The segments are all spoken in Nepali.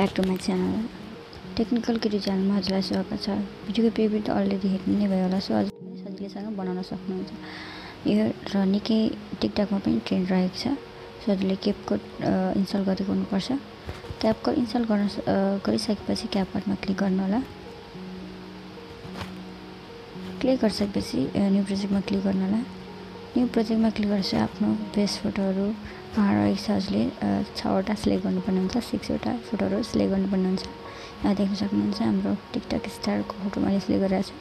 back to my channel. Technical kito channel ma हजुरलाई स्वागत छ। भिडियोको प्रिभ्यू त अलरेडी हेर्नु नै भयो होला, सो हजुरले सजिलैसँग बनाउन सक्नुहुन्छ। यो र निकै टिकटकमा पनि ट्रेन्ड रहेको छ। सो हजुरले capcut इन्स्टल गरेको हुनुपर्छ। capcut इन्स्टल गरिसकेपछि capcutमा क्लिक गर्नु होला। क्लिक गरिसकेपछि न्यू प्रोजेक्टमा क्लिक गर्नु होला। न्यू प्रोजेक्टमा क्लिक गरेपछि आफ्नो बेस्ट फोटोहरू कहाँ रहेको छ हजुरले 6वटा सिलेक्ट गर्नुपर्ने हुन्छ, 6वटा फोटोहरू सिलेक्ट गर्नुपर्ने हुन्छ। यहाँ देख्न सक्नुहुन्छ हाम्रो टिकटक स्टारको फोटो मैले सिलेक्ट गरिरहेको छु।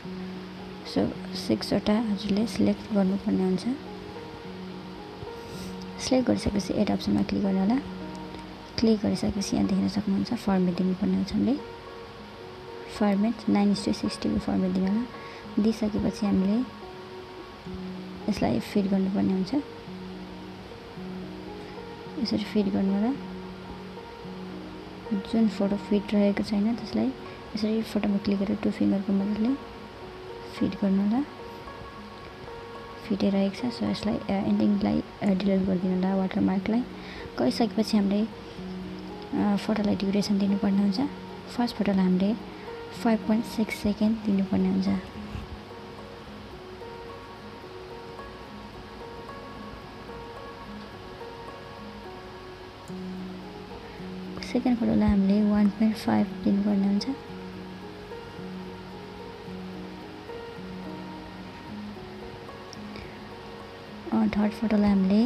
सो 6वटा हजुरले सिलेक्ट गर्नुपर्ने हुन्छ। सिलेक्ट गरिसकेपछि एड अप्सनमा क्लिक गर्नु होला। क्लिक गरिसकेपछि यहाँ देख्न सक्नुहुन्छ फर्मेट दिनुपर्ने हुन्छ। हामीले फर्मेट 9:60 को फर्मेट दिनु होला। दिइसकेपछि हामीले यसलाई फिट गर्नुपर्ने हुन्छ। यसरी फिट गर्नु होला। जुन फोटो फिट रहेको छैन त्यसलाई यसरी फोटोमा क्लिक गरेर टु फिङ्गरको मद्दतले फिट गर्नु होला। फिटै रहेको छ। सो यसलाई एन्डिङलाई डिलिट गरिदिनु होला, वाटरमार्कलाई। गरिसकेपछि हामीले फोटोलाई ड्युरेसन दिनुपर्ने हुन्छ। फर्स्ट फोटोलाई हामीले 5.6 सेकेन्ड दिनुपर्ने हुन्छ। सेकेन्ड फोटोलाई हामीले 1.5 दिनुपर्ने हुन्छ। थर्ड फोटोलाई हामीले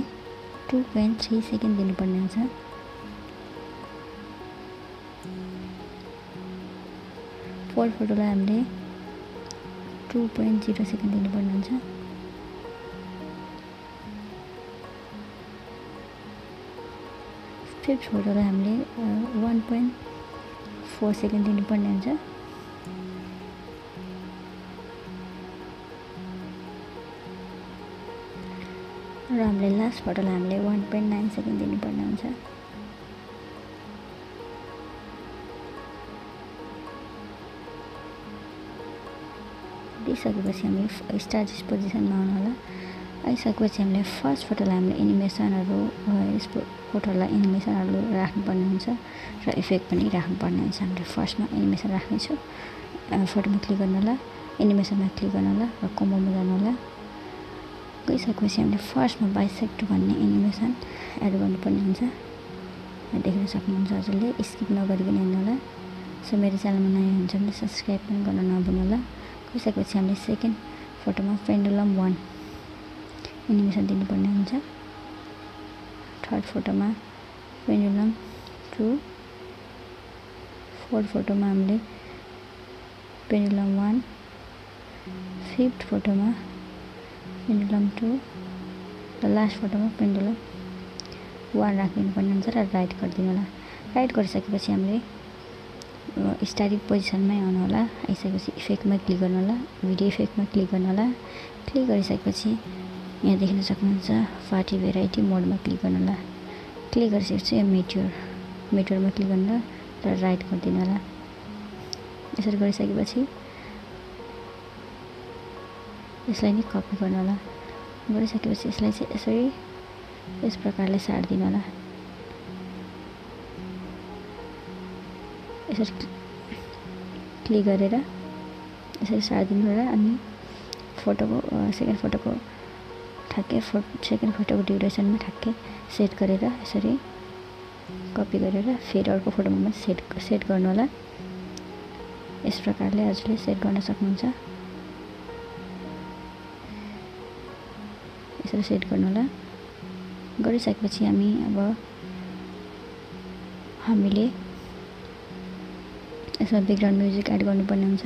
2.3 सेकेन्ड दिनुपर्ने हुन्छ। फोर्थ फोटोलाई हामीले 2.0 सेकेन्ड दिनुपर्ने हुन्छ। फिफ्थ फोटोलाई हामीले 1.4 सेकेन्ड दिनुपर्ने हुन्छ। र हामीले लास्ट फोटोलाई हामीले 1.9 सेकेन्ड दिनुपर्ने हुन्छ। दिइसकेपछि हामी स्टार्ट पोजिसनमा आउनु होला। आइसकेपछि हामीले फर्स्ट फोटोलाई हामीले एनिमेसनहरू यस फोटोलाई एनिमेसनहरू राख्नुपर्ने हुन्छ र इफेक्ट पनि राख्नुपर्ने हुन्छ। हामीले फर्स्टमा एनिमेसन राख्नेछु। फोटोमा क्लिक गर्नु होला, एनिमेसनमा क्लिक गर्नु होला र कम्बोमा जानु होला। गइसकेपछि हामीले फर्स्टमा बाइसेक्ट भन्ने एनिमेसन एड गर्नुपर्ने हुन्छ। देख्न सक्नुहुन्छ हजुरले, स्किप नगरिकन हेर्नु होला। सो मेरो च्यानलमा नयाँ हुन्छ भने सब्सक्राइब पनि गर्न नभुल्नु होला। गइसकेपछि हामीले सेकेन्ड फोटोमा पेन्डुलम 1 एनिमेसन दिनुपर्ने हुन्छ। थर्ड फोटोमा पेन्डुलम 2, फोर्थ फोटोमा हामीले पेन्डुलम 1, फिफ्थ फोटोमा पेन्डुलम 2 र लास्ट फोटोमा पेन्डुलम 1 राखिदिनुपर्ने हुन्छ र राइट गरिदिनु होला। राइट गरिसकेपछि हामीले स्टार्टिङ पोजिसनमै आउनु होला। आइसकेपछि इफेक्टमा क्लिक गर्नु होला, भिडियो इफेक्टमा क्लिक गर्नु होला। क्लिक गरिसकेपछि यहाँ देख्न सक्नुहुन्छ पार्टी भेराइटी मोडमा क्लिक गर्नु होला। क्लिक गरिसकेपछि यो मिटरमा क्लिक गर्नु होला र राइट गरिदिनु होला। यसरी गरिसकेपछि यसलाई नै कपी गर्नु होला। गरिसकेपछि यसलाई चाहिँ यसरी यस प्रकारले सार्दिनु होला। यसरी क्लिक गरेर यसरी सार्दिनु होला। अनि सेकेन्ड फोटोको ठ्याक्कै सेकेन्ड फोटोको ड्युरेसनमा ठ्याक्कै सेट गरेर यसरी कपी गरेर फेरि अर्को फोटोमा सेट गर्नु होला। यस प्रकारले हजुरले सेट गर्न सक्नुहुन्छ। यसरी सेट गर्नु होला। गरिसकेपछि हामीले यसमा ब्याकग्राउन्ड म्युजिक एड गर्नुपर्ने हुन्छ।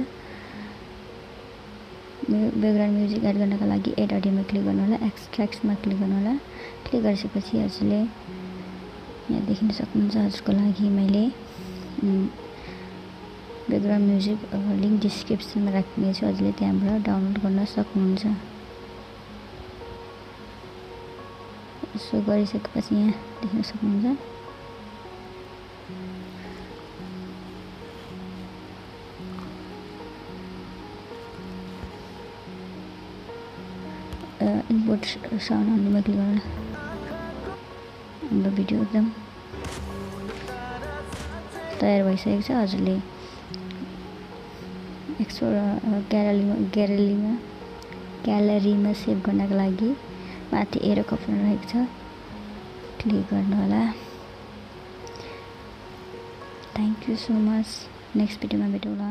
ब्याकग्राउन्ड म्युजिक एड गर्नका लागि एड अडियोमा क्लिक गर्नु होला, एक्सट्र्याक्ट्समा क्लिक गर्नु होला। क्लिक गरिसकेपछि हजुरले यहाँ देख्न सक्नुहुन्छ हजुरको लागि मैले ब्याकग्राउन्ड म्युजिक लिङ्क डिस्क्रिप्सनमा राख्नेछु। हजुरले त्यहाँबाट डाउनलोड गर्न सक्नुहुन्छ। सो गरिसकेपछि यहाँ देख्न सक्नुहुन्छ इम्पोर्ट साउन्ड अन्यमा क्लिक गर्नु होला। हाम्रो भिडियो एकदम तयार भइसकेको छ। हजुरले ग्यालरीमा सेभ गर्नको लागि माथि एरो अप्सन रहेको छ, क्लिक गर्नु होला। Thank you so much. Next भिडियोमा भेटौँला।